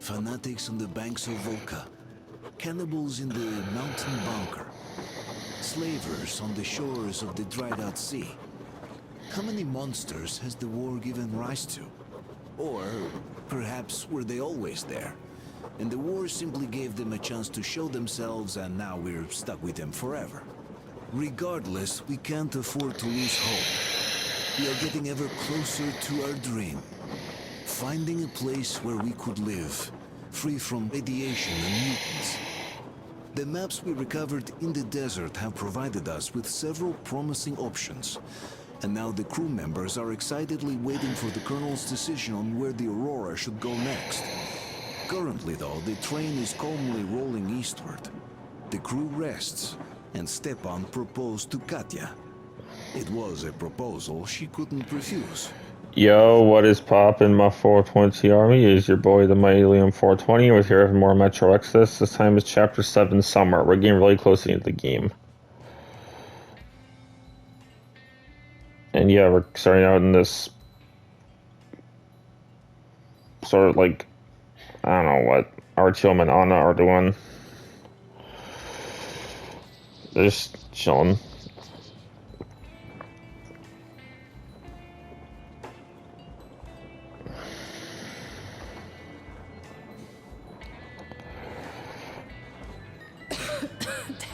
fanatics on the banks of Volca, cannibals in the mountain bunker, slavers on the shores of the dried-out sea. How many monsters has the war given rise to? Or perhaps were they always there, and the war simply gave them a chance to show themselves, and now we're stuck with them forever? Regardless, we can't afford to lose hope. We are getting ever closer to our dream. Finding a place where we could live, free from radiation and mutants. The maps we recovered in the desert have provided us with several promising options. And now the crew members are excitedly waiting for the Colonel's decision on where the Aurora should go next. Currently, though, the train is calmly rolling eastward. The crew rests, and Stepan proposed to Katya. It was a proposal she couldn't refuse. Yo, what is poppin', my 420 army? It is your boy, the Mighty Liam 420, with here with more Metro Exodus. This time is Chapter 7, Summer. We're getting really close to the end of the game. And yeah, we're starting out in this sort of like, I don't know what Artyom and Anna are doing. They're just chilling.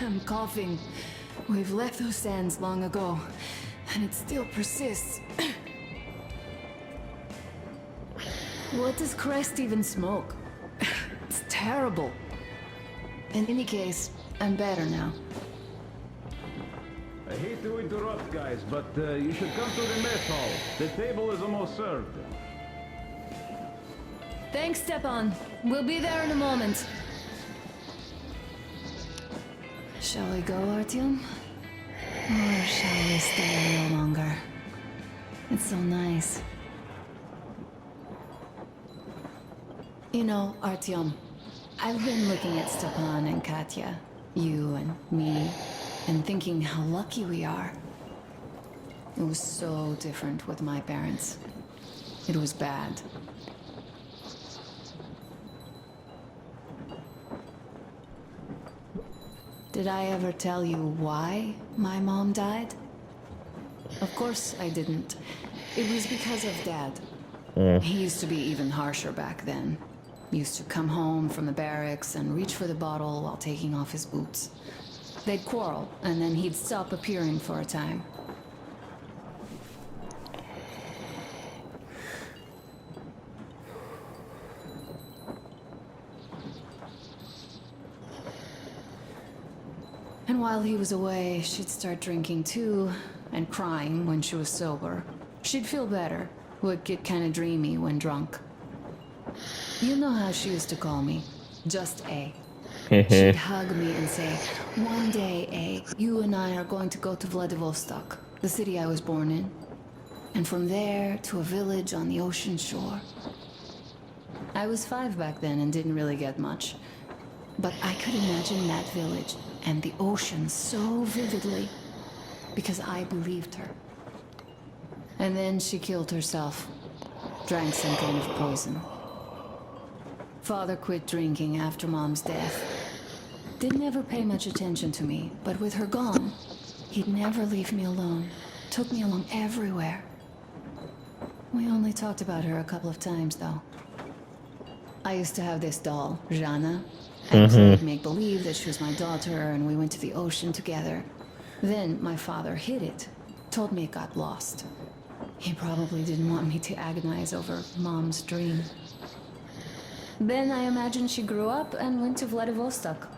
Damn coughing. We've left those sands long ago, and it still persists. What does Crest even smoke? It's terrible. In any case, I'm better now. I hate to interrupt, guys, but you should come to the mess hall. The table is almost served. Thanks, Stepan. We'll be there in a moment. Shall we go, Artyom? Or shall we stay a little longer? It's so nice. You know, Artyom, I've been looking at Stepan and Katya, you and me, and thinking how lucky we are. It was so different with my parents. It was bad. Did I ever tell you why my mom died? Of course I didn't. It was because of Dad. He used to be even harsher back then. He used to come home from the barracks and reach for the bottle while taking off his boots. They'd quarrel, and then he'd stop appearing for a time. And while he was away, she'd start drinking too, and crying when she was sober. She'd feel better, would get kinda dreamy when drunk. You know how she used to call me? Just A. She'd hug me and say, "One day, A, you and I are going to go to Vladivostok, the city I was born in. And from there to a village on the ocean shore." I was 5 back then and didn't really get much. But I could imagine that village and the ocean so vividly, because I believed her. And then she killed herself, drank some kind of poison. Father quit drinking after Mom's death. Didn't ever pay much attention to me, but with her gone, he'd never leave me alone. Took me along everywhere. We only talked about her a couple of times, though. I used to have this doll, Jana, and I'd make believe that she was my daughter, and we went to the ocean together. Then my father hid it, told me it got lost. He probably didn't want me to agonize over Mom's dream. Then I imagine she grew up and went to Vladivostok.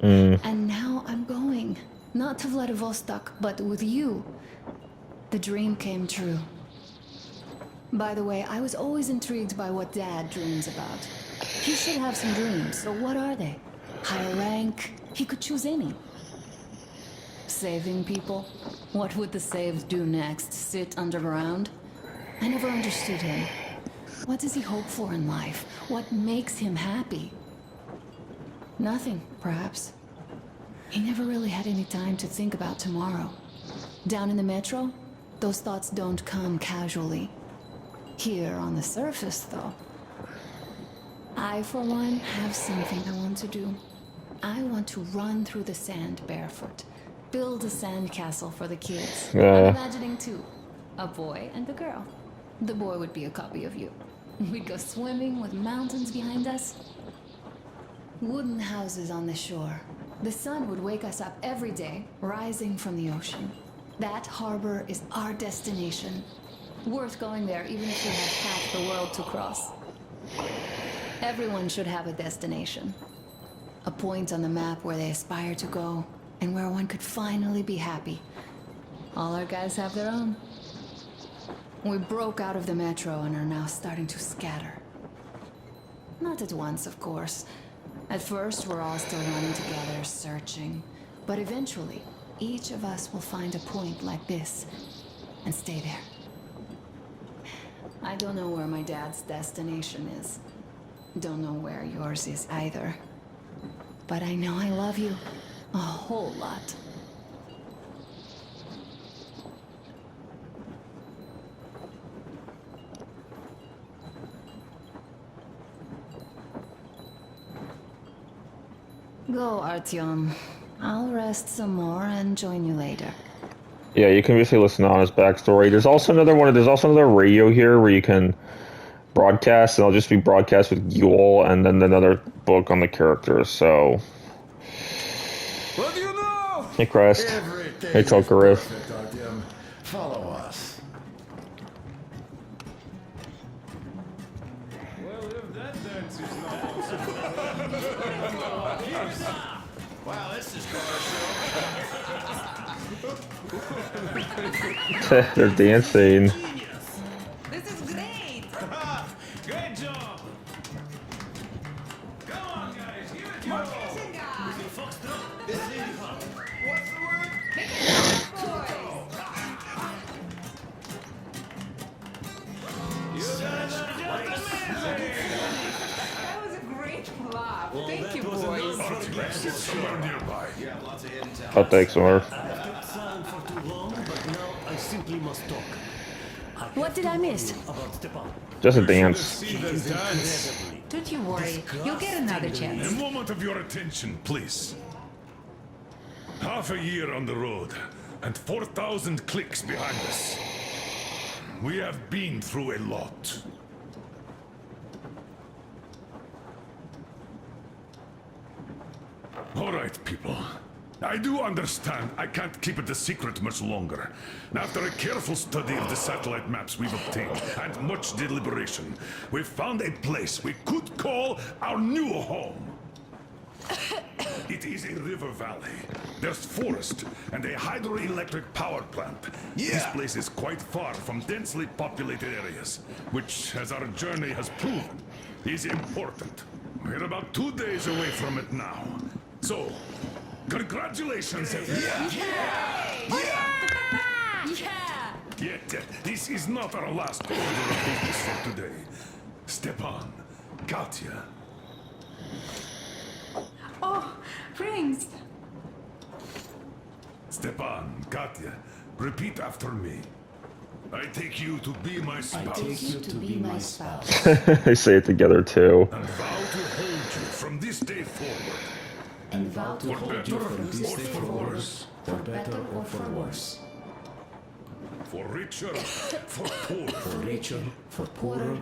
And now I'm going. Not to Vladivostok, but with you. The dream came true. By the way, I was always intrigued by what Dad dreams about. He should have some dreams, so what are they? Higher rank? He could choose any. Saving people? What would the saved do next? Sit underground? I never understood him. What does he hope for in life? What makes him happy? Nothing, perhaps. He never really had any time to think about tomorrow. Down in the metro, those thoughts don't come casually. Here on the surface, though. I, for one, have something I want to do. I want to run through the sand barefoot. Build a sand castle for the kids. I'm imagining two. A boy and a girl. The boy would be a copy of you. We'd go swimming with mountains behind us. Wooden houses on the shore. The sun would wake us up every day, rising from the ocean. That harbor is our destination. Worth going there even if we have half the world to cross. Everyone should have a destination. A point on the map where they aspire to go, and where one could finally be happy. All our guys have their own. We broke out of the metro and are now starting to scatter. Not at once, of course. At first, we're all still running together, searching. But eventually, each of us will find a point like this, and stay there. I don't know where my dad's destination is. Don't know where yours is either. But I know I love you a whole lot. Go, Artyom. I'll rest some more and join you later. Yeah, you can basically listen on his backstory. There's also another one. There's also another radio here where you can broadcast, and I'll just be broadcast with Yule, and then another book on the characters. So, What do you know? hey, Crest. Everything Hey, Tokarev. is perfect, Artyom. Follow us. Well, if that dance is not possible. Wow, this is They're dancing. This is great! Great job! Come on, guys, give it your all! What's the word? You guys are just amazing! That was a great laugh. Thank you, boys. Somewhere nearby. Oh, thanks, Marv. Silent for too long, but now I simply must talk. What did I miss? About Stepan. Just a dance. See the dance. Don't you worry. You'll get another chance. A moment of your attention, please. Half a year on the road, and 4,000 clicks behind us. We have been through a lot. All right, people. I do understand I can't keep it a secret much longer. After a careful study of the satellite maps we've obtained, and much deliberation, we've found a place we could call our new home. It is a river valley. There's forest and a hydroelectric power plant. This place is quite far from densely populated areas, which, as our journey has proven, is important. We're about 2 days away from it now. So, congratulations, everyone. Yet, this is not our last order of business for today. Stepan, Katya, Oh, rings. Stepan, Katya, repeat after me. I take you to be my spouse. You to be my spouse. They say it together, too. And vow to hold you from this day forward. And vow to For hold better you or from this day for forward, worse. for better or for worse. For richer, for poorer. For richer, for poorer,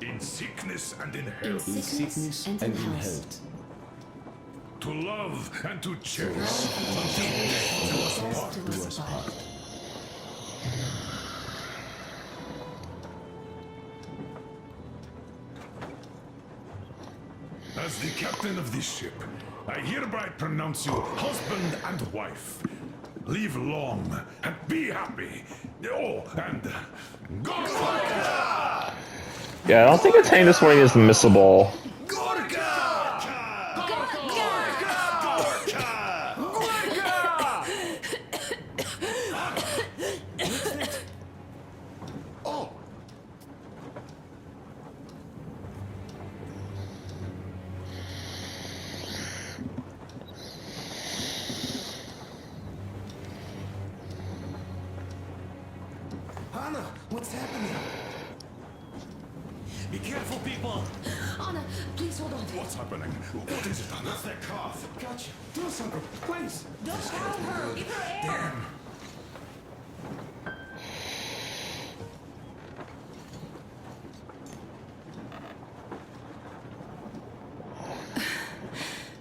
In sickness and in In health. sickness and in health. To love and to cherish. To us part. As the captain of this ship, I hereby pronounce you husband and wife. Live long and be happy. Oh, and Gorka! Yeah, I don't think attaining this one is missable. Hannah, what's happening? Be careful, people. Anna, please hold on. What's happening? What is it, Anna? That's that cough. Gotcha. Do something, please. Don't help her. Give her air. Damn.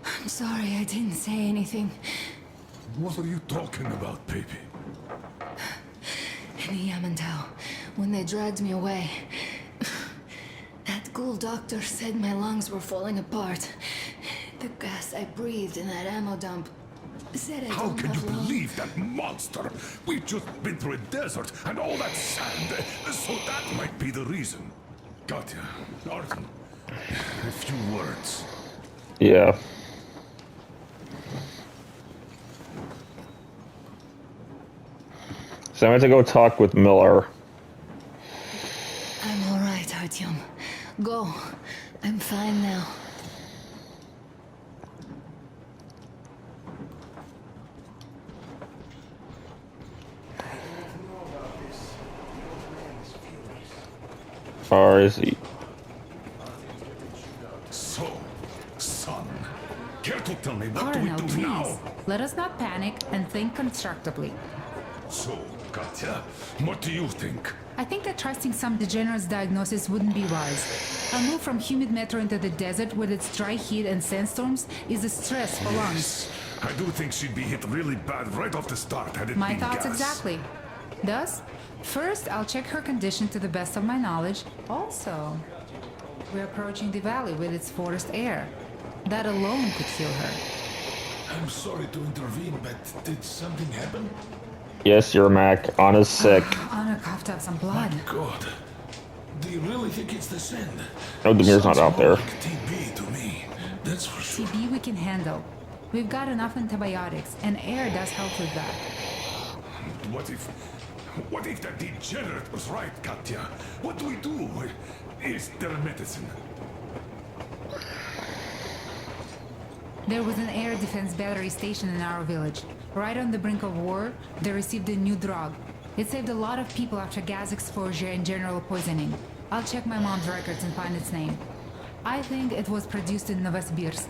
I'm sorry I didn't say anything. What are you talking about, baby? In the Yamantau, when they dragged me away, that ghoul doctor said my lungs were falling apart. The gas I breathed in that ammo dump said I How don't can you have lung. believe that monster? We've just been through a desert and all that sand, so that might be the reason. Katya, Arden, a few words. Yeah. So I'm going to go talk with Miller. I'm all right, Artyom. Go. I'm fine now. Or is he? So, son, care to tell me what Colonel, do we do now? please. Let us not panic and think constructively. So, Katya, what do you think? I think that trusting some degenerate's diagnosis wouldn't be wise. A move from humid metro into the desert with its dry heat and sandstorms is a stress for lungs. I do think she'd be hit really bad right off the start had it My been thoughts gas. exactly. Thus, first I'll check her condition to the best of my knowledge. Also, we're approaching the valley with its forest air. That alone could heal her. I'm sorry to intervene, but did something happen? Yes, you're Mac. Anna's sick. Anna coughed up some blood. God. Do you really think it's the sand? No, Demir's not Sounds out there. more like TB to me. That's for sure. TB we can handle. We've got enough antibiotics, and air does help with that. What if that degenerate was right, Katya? What do we do? Is there a medicine? There was an air defense battery station in our village. Right on the brink of war, they received a new drug. It saved a lot of people after gas exposure and general poisoning. I'll check my mom's records and find its name. I think it was produced in Novosibirsk.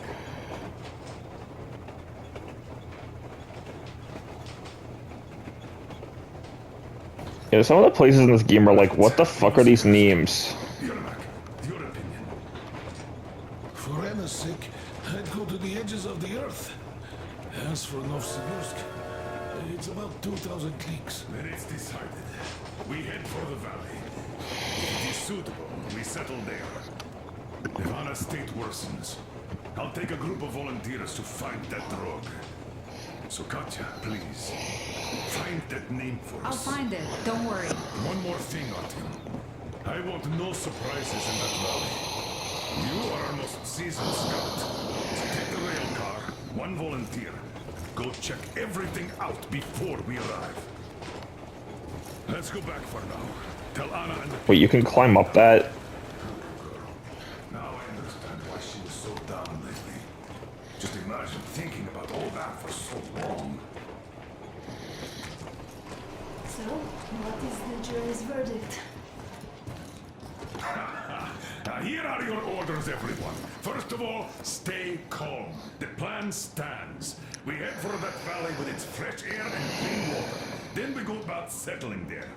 Yeah, some of the places in this game are like, what the fuck are these names? Yermak, your opinion. For Anna's sake, I'd go to the edges of the earth. As for Novosibirsk, it's about 2,000 cliques. Then it's decided. We head for the valley. If it is suitable, we settle there. If Anna's state worsens, I'll take a group of volunteers to find that drug. So Katya, please, find that name for I'll us. find it, don't worry. One more thing, Artyom. I want no surprises in that valley. You are our most seasoned scout. So take the rail car, one volunteer. Go check everything out before we arrive. Let's go back for now. Tell Anna and the Wait, you can climb up that? Now I understand why she was so down lately. Just imagine thinking about all that for so long. So, what is the jury's verdict? Now, here are your orders, everyone. First of all, stay calm. The plan stands. We head for that valley with its fresh air and clean water. Then we go about settling there.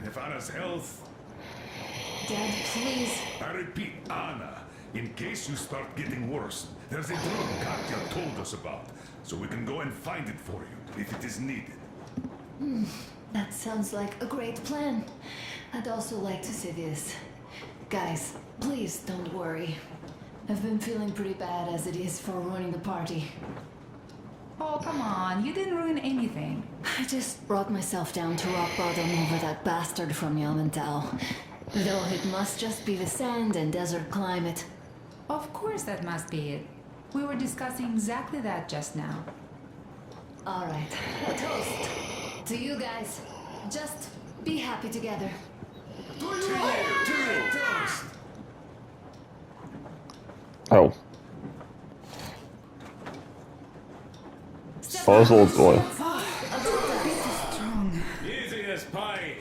If Anna's health... Dad, please. I repeat, Anna, in case you start getting worse, there's a drug Katya told us about, so we can go and find it for you, if it is needed. That sounds like a great plan. I'd also like to say this. Guys, please don't worry. I've been feeling pretty bad as it is for ruining the party. Oh, come on, you didn't ruin anything. I just brought myself down to rock bottom over that bastard from Yamantau. Though it must just be the sand and desert climate. Of course that must be it. We were discussing exactly that just now. Alright, a toast. To you guys. Just be happy together. Oh. Puzzle boy. Easy as pie.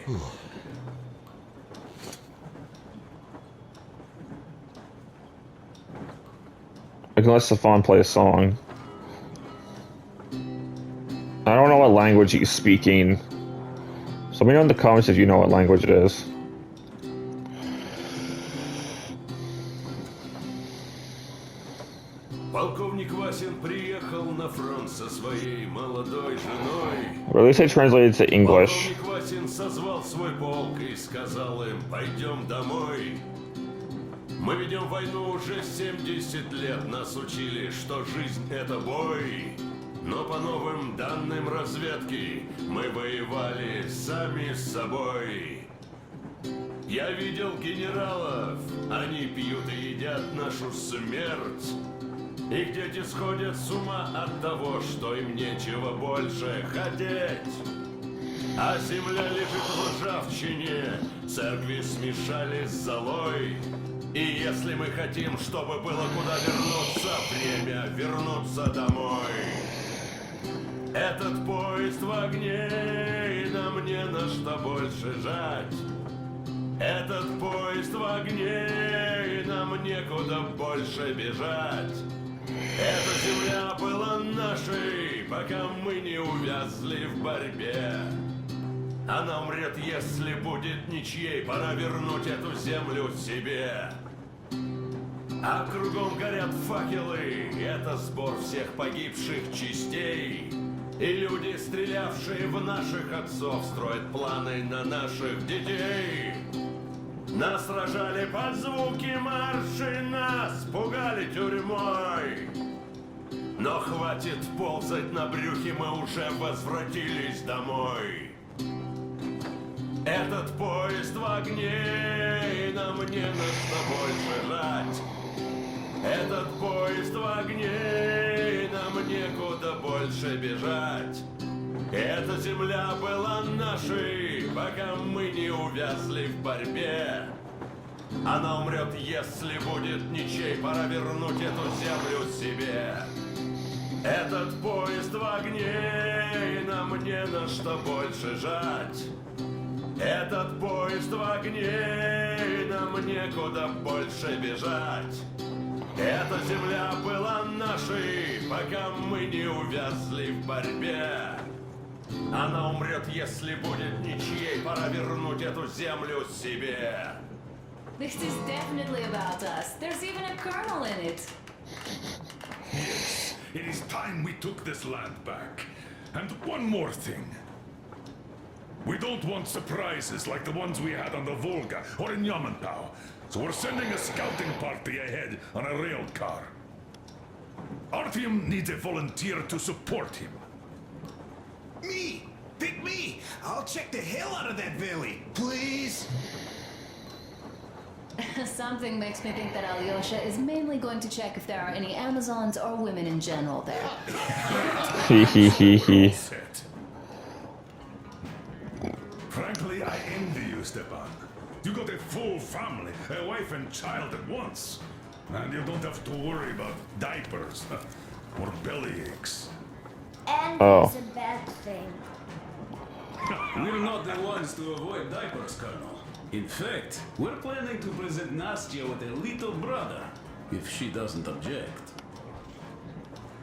can let Stefan play a song. I don't know what language he's speaking. So let me know in the comments if you know what language it is. Полковник Васин приехал на фронт со своей молодой женой. Or at least I translated to English. Полковник Васин созвал свой полк и сказал им: пойдем домой. Мы ведем войну уже 70 лет, нас учили, что жизнь это бой. Но по новым данным разведки мы воевали сами с собой. Я видел генералов, они пьют и едят нашу смерть. Их дети сходят с ума от того, что им нечего больше хотеть. А земля лежит в ржавчине, церкви смешались с золой. И если мы хотим, чтобы было куда вернуться, время вернуться домой. Этот поезд в огне, и нам не на что больше жать. Этот поезд в огне, и нам некуда больше бежать. Эта земля была нашей, пока мы не увязли в борьбе. Она умрет, если будет ничьей, пора вернуть эту землю себе. А кругом горят факелы, это сбор всех погибших частей. И люди, стрелявшие в наших отцов, строят планы на наших детей. Нас сражали под звуки марши, нас пугали тюрьмой. Но хватит ползать на брюхе, мы уже возвратились домой. Этот поезд в огне, и нам не на что больше жать. Этот поезд в огне, и нам некуда больше бежать. Эта земля была нашей, пока мы не увязли в борьбе. Она умрет, если будет ничей, пора вернуть эту землю себе. Этот поезд в огне, и нам не на что больше жать. Этот поезд в огне, и нам некуда больше бежать. Эта земля была нашей, пока мы не увязли в борьбе. Она умрет, если будет ничьей, пора вернуть эту землю себе. This is definitely about us. There's even a colonel in it. Yes, it is time we took this land back. And one more thing. We don't want surprises like the ones we had on the Volga or in Yamantau. So we're sending a scouting party ahead on a rail car. Artyom needs a volunteer to support him. Me! Pick me! I'll check the hell out of that valley, please! Something makes me think that Alyosha is mainly going to check if there are any Amazons or women in general there. He. Set. Frankly, I envy you, Stepan. You got a full family, a wife and child at once. And you don't have to worry about diapers or belly aches. And Oh. it's a bad thing. We're not the ones to avoid diapers, Colonel. In fact, we're planning to present Nastya with a little brother, if she doesn't object.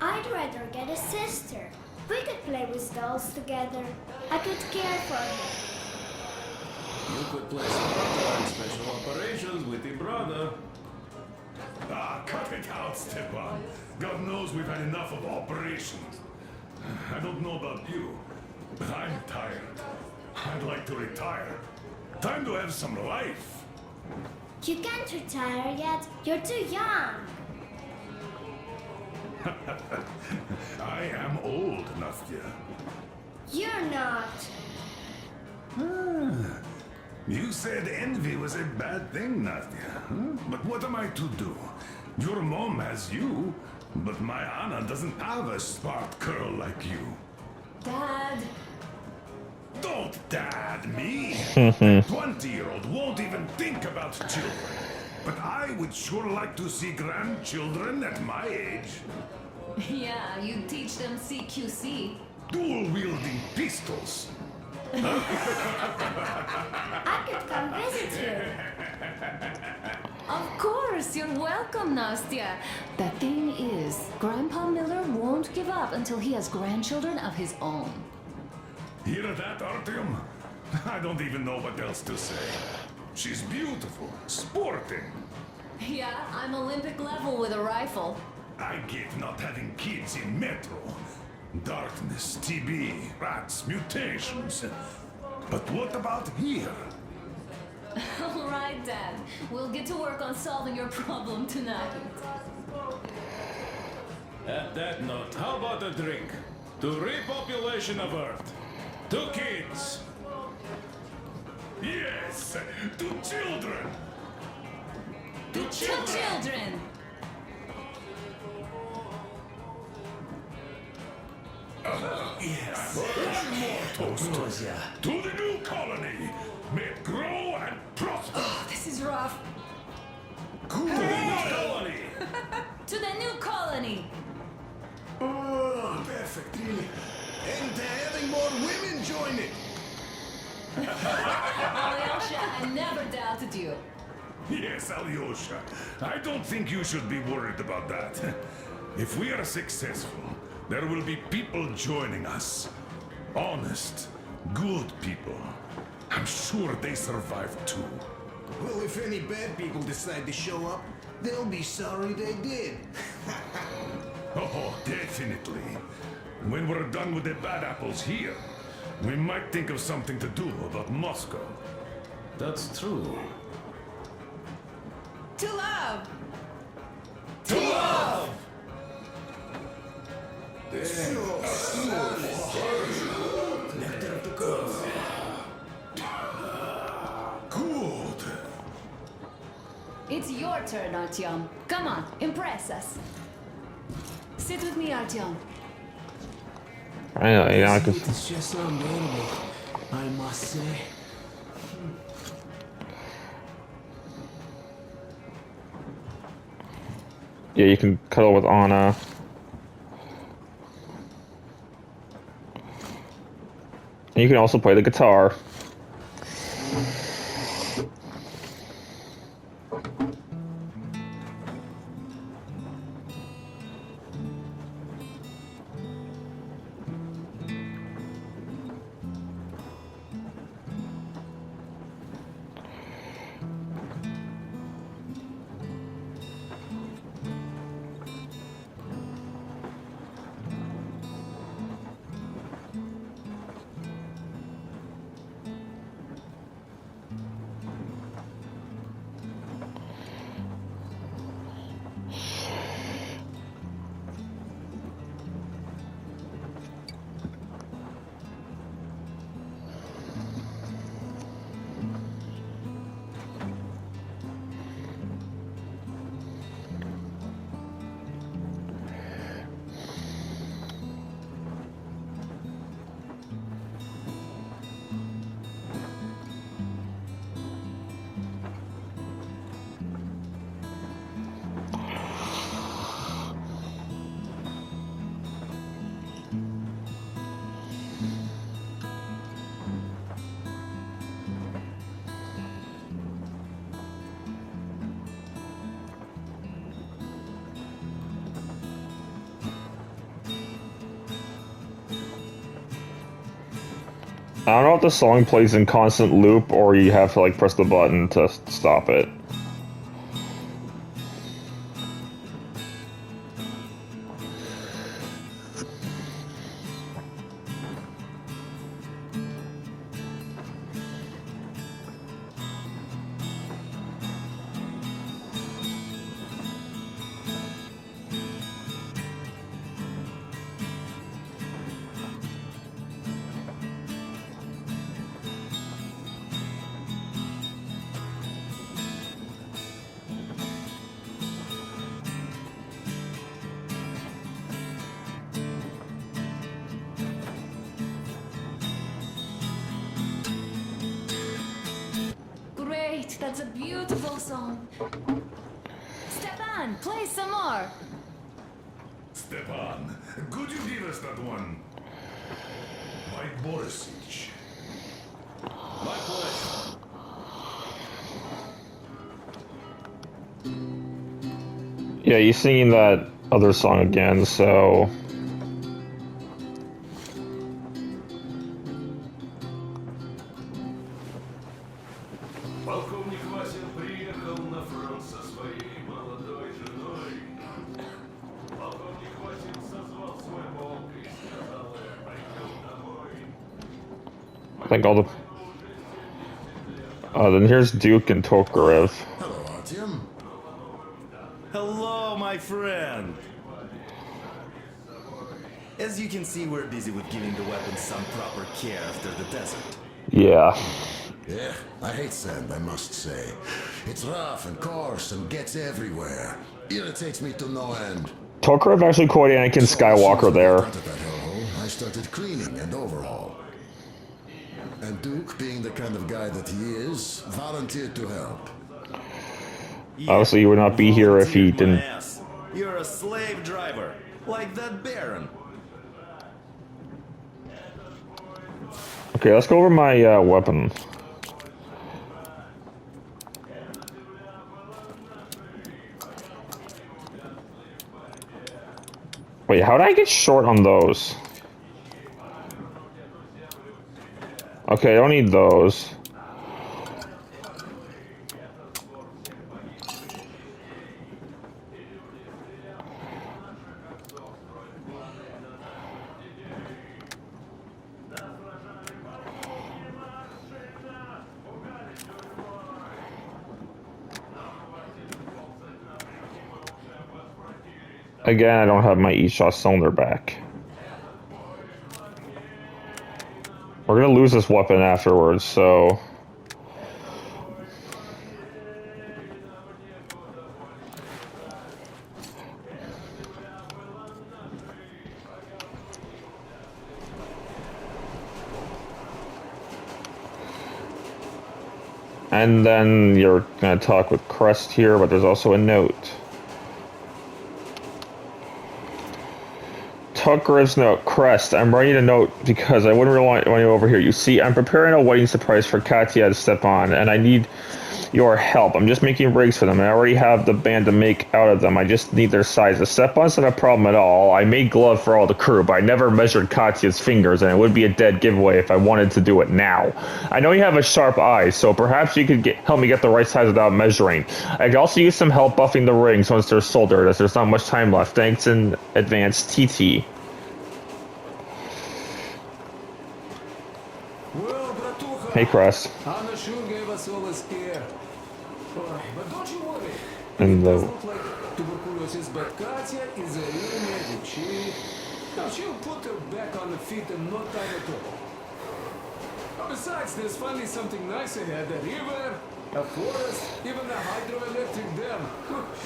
I'd rather get a sister. We could play with dolls together. I could care for her. You could play Sparta in special operations with your brother. Ah, cut it out, Stepan. God knows we've had enough of operations. I don't know about you, but I'm tired. I'd like to retire. Time to have some life. You can't retire yet. You're too young. I am old, Nastya. You're not. You said envy was a bad thing, Nastya. Huh? But what am I to do? Your mom has you, but my Anna doesn't have a smart girl like you. Dad! Don't dad me! A 20-year-old won't even think about children. But I would sure like to see grandchildren at my age. Yeah, you teach them CQC. Dual-wielding pistols. I could come visit you. Of course, you're welcome, Nastya. The thing is, Grandpa Miller won't give up until he has grandchildren of his own. Hear that, Artyom? I don't even know what else to say. She's beautiful, sporting. Yeah, I'm Olympic level with a rifle. I get not having kids in Metro. Darkness, TB, rats, mutations. But what about here? All right, Dad. We'll get to work on solving your problem tonight. At that note, how about a drink? To repopulation of Earth. To kids. Yes, to children. To children! Yes. One more toast. To the new colony. May it grow and prosper. Oh, this is rough. To the new colony. To the new colony! Oh, perfect, really. And having more women join it. Alyosha, I never doubted you. Yes, Alyosha. I don't think you should be worried about that. If we are successful, there will be people joining us. Honest, good people. I'm sure they survive too. Well, if any bad people decide to show up, they'll be sorry they did. Oh, definitely. When we're done with the bad apples here, we might think of something to do about Moscow. That's true. To love! To love! Nectar of the gods. Good. It's your turn, Artyom. Come on, impress us. Sit with me, Artyom. I could. It's just unbearable, I must say. Yeah, you can cuddle with Anna. And you can also play the guitar. I don't know if the song plays in constant loop or you have to like press the button to stop it. Great, that's a beautiful song. Stepan, play some more. Stepan, could you give us that one? By Borisich. My pleasure. Yeah, you're singing that other song again, so... Полковник Васин приехал на фронт со своей молодой женой. Полковник Васин созвал свой полк и сказал им: пойдем домой. I think all the... then here's Duke and Tokarev. Hello, Artyom. Hello, my friend. As you can see, we're busy with giving the weapons some proper care after the desert. Yeah. Yeah, I hate sand, I must say. It's rough and coarse and gets everywhere. Irritates me to no end. Tokarev actually quote Anakin Skywalker there. I started cleaning and overhaul. And Duke, being the kind of guy that he is, volunteered to help. Obviously, you would not be here if he didn't. Ass. You're a slave driver, like that Baron. Okay, let's go over my weapon. Wait, how did I get short on those? Okay, I don't need those. Again, I don't have my E-shot cylinder back. We're gonna lose this weapon afterwards, so... And then you're gonna talk with Crest here, but there's also a note. Tokarev's note. Crest, I'm writing a note because I wouldn't really want you over here. You see, I'm preparing a wedding surprise for Katya to step on, and I need your help. I'm just making rigs for them, and I already have the band to make out of them. I just need their size. The step-on's not a problem at all. I made gloves for all the crew, but I never measured Katya's fingers, and it would be a dead giveaway if I wanted to do it now. I know you have a sharp eye, so perhaps you could help me get the right size without measuring. I could also use some help buffing the rings once they're soldered, as there's not much time left. Thanks in advance, TT. Well, Bratuха, Hey, Crest. Anna sure gave us all a scare. But don't you worry. And It does look like tuberculosis, but Katya is a real medic. She'll put her back on the feet in no time at all. Besides, there's finally something nice ahead. A river, a forest, even a hydroelectric dam.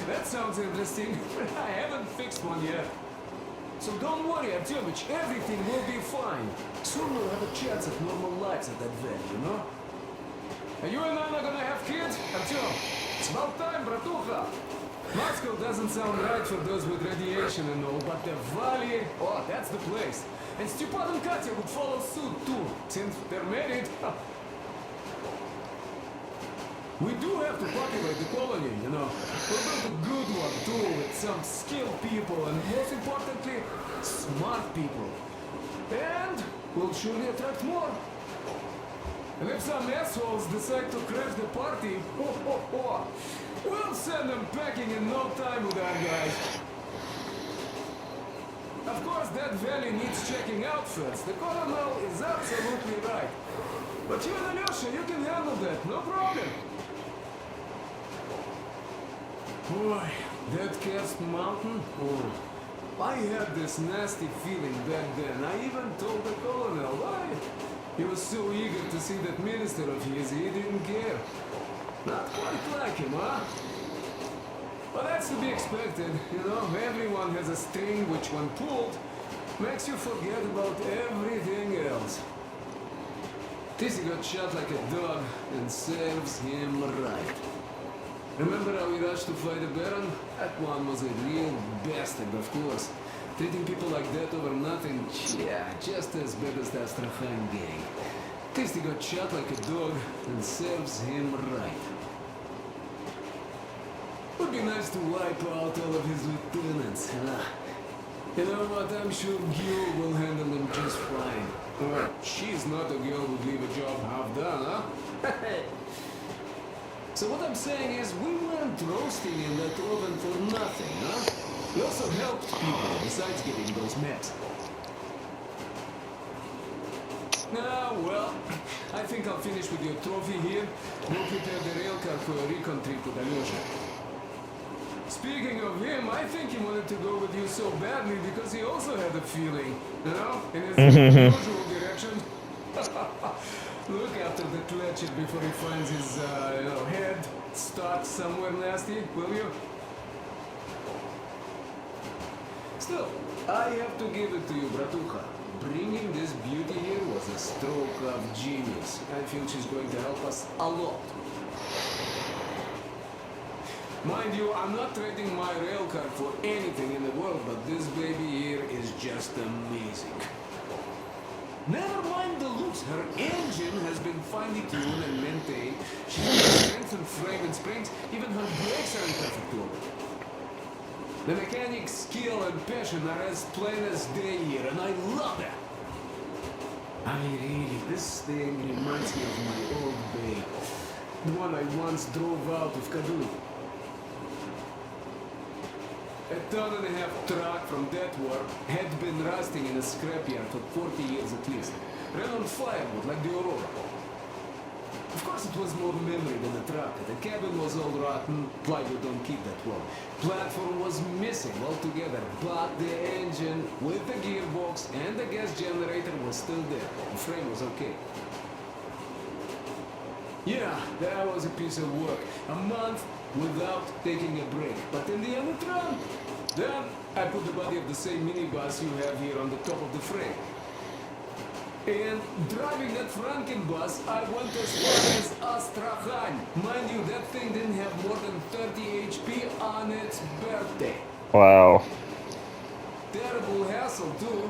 That sounds interesting. I haven't fixed one yet. So don't worry, Artyomich, everything will be fine. Soon we'll have a chance at normal lives at that valley, you know? Are you and Anna gonna have kids? Artyom, it's about time, Bratucha. Moscow doesn't sound right for those with radiation and all, but the valley, oh, that's the place. And Stepan and Katya would follow suit too, since they're married. We do have to populate the colony, you know. We'll build a good one too, with some skilled people and most importantly, smart people. And we'll surely attract more. And if some assholes decide to crash the party, we'll send them packing in no time with our guys. Of course, that valley needs checking out first. The colonel is absolutely right. But you and Alyosha, you can handle that, no problem. Boy, that Karst mountain? Oh, I had this nasty feeling back then. I even told the colonel why. He was so eager to see that minister of his, he didn't care. Not quite like him, huh? But that's to be expected, you know. Everyone has a string which, when pulled, makes you forget about everything else. Tissy got shot like a dog, and serves him right. Remember how we rushed to fight the Baron? That one was a real bastard, of course. Treating people like that over nothing, yeah, just as bad as the Astrakhan gang. Tasty got shot like a dog, and serves him right. Would be nice to wipe out all of his lieutenants, huh? You know what, I'm sure Gil will handle him just fine. She's not a girl who'd leave a job half done, huh? So what I'm saying is, we weren't roasting in that oven for nothing, huh? We also helped people besides getting those meds. Ah, well, I think I'll finish with your trophy here. We'll prepare the rail car for a recon trip with Alyosha. Speaking of him, I think he wanted to go with you so badly because he also had a feeling, you know, in his usual direction. Look after the Kletchet before he finds his, head stuck somewhere nasty, will you? Still, I have to give it to you, Bratucha. Bringing this beauty here was a stroke of genius. I feel she's going to help us a lot. Mind you, I'm not trading my rail car for anything in the world, but this baby here is just amazing. Never mind the looks, her engine has been finely tuned and maintained. She's got strengthened frame and springs, even her brakes are in perfect order. The mechanic's skill and passion are as plain as day here, and I love that. I mean, really, this thing reminds me of my old bay. The one I once drove out of Kaduna. A 1.5-ton truck from that war had been rusting in a scrapyard for 40 years at least. Ran on firewood like the Aurora. Of course it was more memory than a truck. The cabin was all rotten, plywood don't keep that well. Platform was missing altogether, but the engine with the gearbox and the gas generator was still there. The frame was okay. Yeah, that was a piece of work. A month without taking a break. But in the end it ran. Then I put the body of the same minibus you have here on the top of the frame. And driving that Franken bus, I went as far as Astrakhan. Mind you, that thing didn't have more than 30 HP on its birthday. Wow. Terrible hassle too.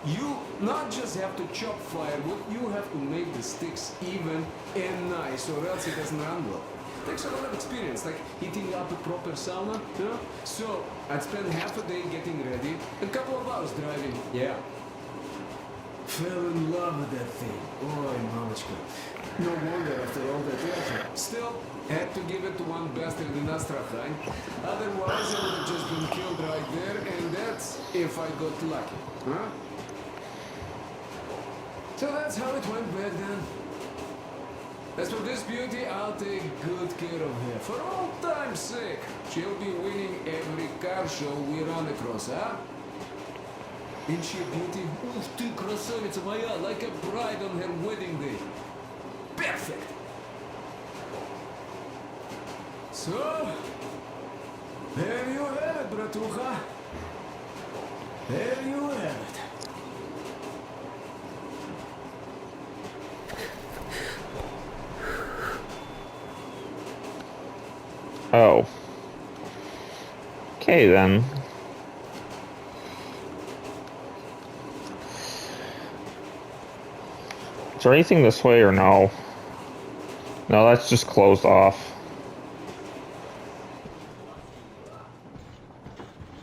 You not just have to chop firewood, you have to make the sticks even and nice, or else it doesn't run well. Takes a lot of experience, like heating up a proper sauna, you know? So, I'd spend half a day getting ready, a couple of hours driving, yeah. Fell in love with that thing. Oi, mamichka. No wonder after all that effort. Still, had to give it to one bastard in Astrakhan. Otherwise, I would have just been killed right there, and that's if I got lucky, huh? So that's how it went back then. As for this beauty, I'll take good care of her. For all time's sake, she'll be winning every car show we run across, huh? Ain't she a beauty? Oh, ты красавица моя, like a bride on her wedding day. Perfect! So, there you have it, Bratucha. There you have it. Oh. Okay, then. Is there anything this way or no? No, that's just closed off.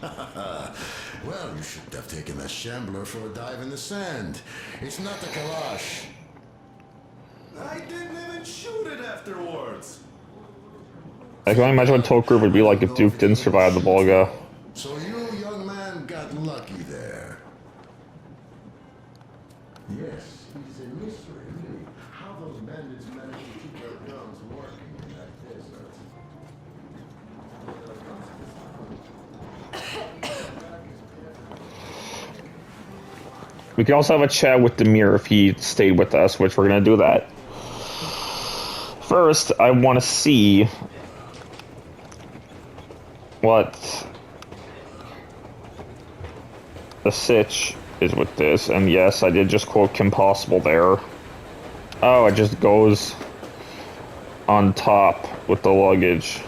Well, you should have taken the Shambler for a dive in the sand. It's not a Kalash. I didn't even shoot it afterwards. I can only imagine what Toker would be like if Duke didn't survive the Volga. So you, young man, got lucky there. Yes, it's a mystery, really, how those bandits managed to keep their guns working in that desert. We can also have a chat with Demir if he stayed with us, which we're going to do that. First, I want to see what the sitch is with this. And yes, I did just quote Kim Possible there. Oh, it just goes on top with the luggage.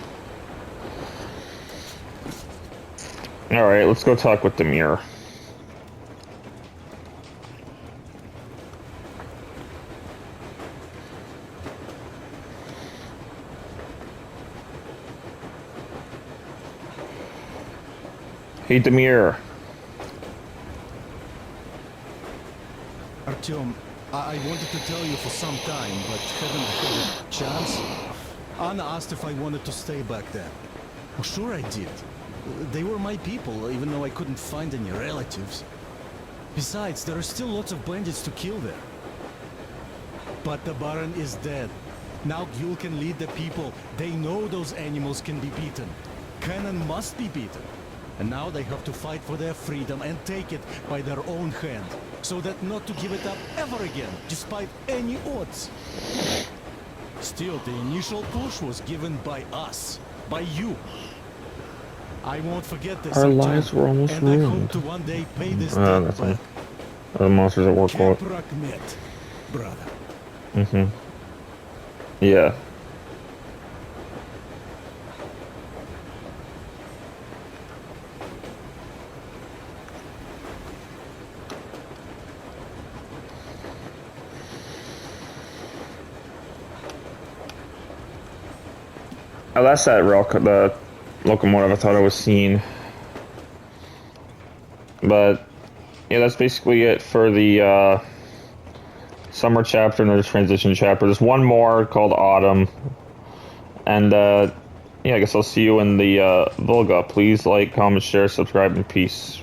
Alright, let's go talk with Demir. Hey, Demir. Artyom, I wanted to tell you for some time, but haven't had a chance. Anna asked if I wanted to stay back there. Well, sure I did. They were my people, even though I couldn't find any relatives. Besides, there are still lots of bandits to kill there. But the Baron is dead. Now Gyul can lead the people. They know those animals can be beaten. Cannon must be beaten. And now they have to fight for their freedom and take it by their own hand. So that not to give it up ever again, despite any odds. Still, the initial push was given by us. By you. I won't forget this. Our lives were almost and I hope ruined. to one day pay this Oh, debt that's back. the monsters at work with. Kaprakmet, brother. Mm-hmm. Yeah. Oh, that's that the locomotive I thought I was seeing. But yeah, that's basically it for the summer chapter and the transition chapter. There's one more called Autumn. And yeah, I guess I'll see you in the Volga. Please like, comment, share, subscribe, and peace.